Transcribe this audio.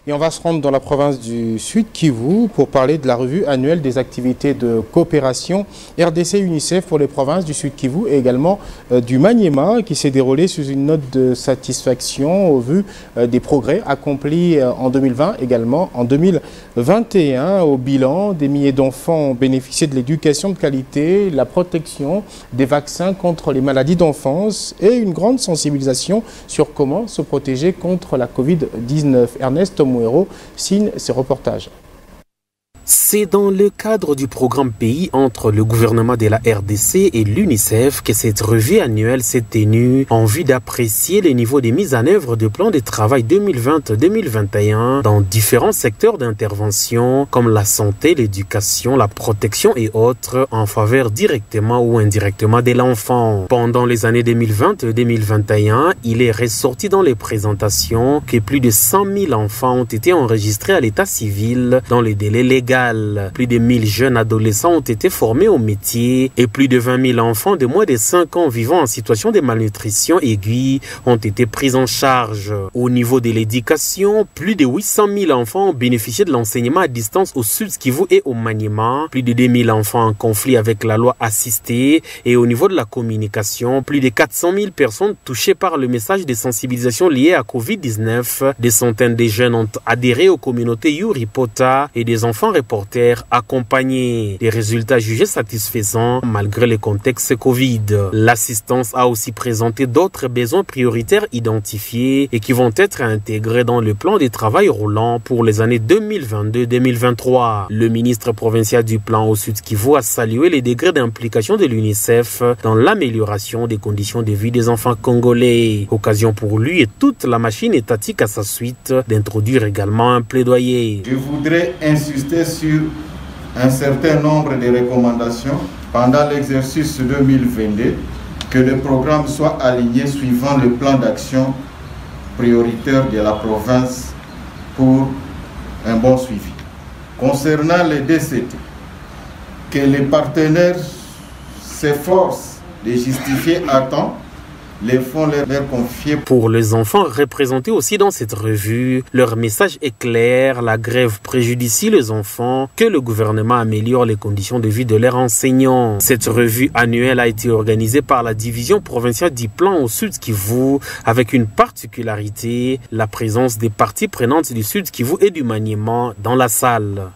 Et on va se rendre dans la province du Sud Kivu pour parler de la revue annuelle des activités de coopération RDC-UNICEF pour les provinces du Sud Kivu et également du Maniema qui s'est déroulée sous une note de satisfaction au vu des progrès accomplis en 2020, également en 2021. Au bilan, des milliers d'enfants ont bénéficié de l'éducation de qualité, la protection, des vaccins contre les maladies d'enfance et une grande sensibilisation sur comment se protéger contre la Covid-19. Ernest Mouero signe ces reportages. C'est dans le cadre du programme pays entre le gouvernement de la RDC et l'UNICEF que cette revue annuelle s'est tenue en vue d'apprécier les niveaux de mise en œuvre du plan de travail 2020-2021 dans différents secteurs d'intervention comme la santé, l'éducation, la protection et autres en faveur directement ou indirectement de l'enfant. Pendant les années 2020-2021, il est ressorti dans les présentations que plus de 100 000 enfants ont été enregistrés à l'état civil dans les délais légaux. Plus de 1000 jeunes adolescents ont été formés au métier et plus de 20 000 enfants de moins de 5 ans vivant en situation de malnutrition aiguë ont été pris en charge. Au niveau de l'éducation, plus de 800 000 enfants ont bénéficié de l'enseignement à distance au Sud Kivu et au Maniema. Plus de 2000 enfants en conflit avec la loi assistée. Et au niveau de la communication, plus de 400 000 personnes touchées par le message de sensibilisation lié à Covid-19. Des centaines de jeunes ont adhéré aux communautés Yuripota et des enfants reporters accompagnés. Des résultats jugés satisfaisants malgré le contexte Covid. L'assistance a aussi présenté d'autres besoins prioritaires identifiés et qui vont être intégrés dans le plan de travail roulant pour les années 2022-2023. Le ministre provincial du plan au Sud Kivu a salué les degrés d'implication de l'UNICEF dans l'amélioration des conditions de vie des enfants congolais. Occasion pour lui et toute la machine étatique à sa suite d'introduire également un plaidoyer. Je voudrais insister sur un certain nombre de recommandations pendant l'exercice 2022, que le programme soit aligné suivant le plan d'action prioritaire de la province pour un bon suivi. Concernant les DCT, que les partenaires s'efforcent de justifier à temps les fonds leur confiés. Pour les enfants représentés aussi dans cette revue, leur message est clair, la grève préjudicie les enfants, que le gouvernement améliore les conditions de vie de leurs enseignants. Cette revue annuelle a été organisée par la division provinciale du plan au Sud Kivu avec une particularité, la présence des parties prenantes du Sud Kivu et du Maniema dans la salle.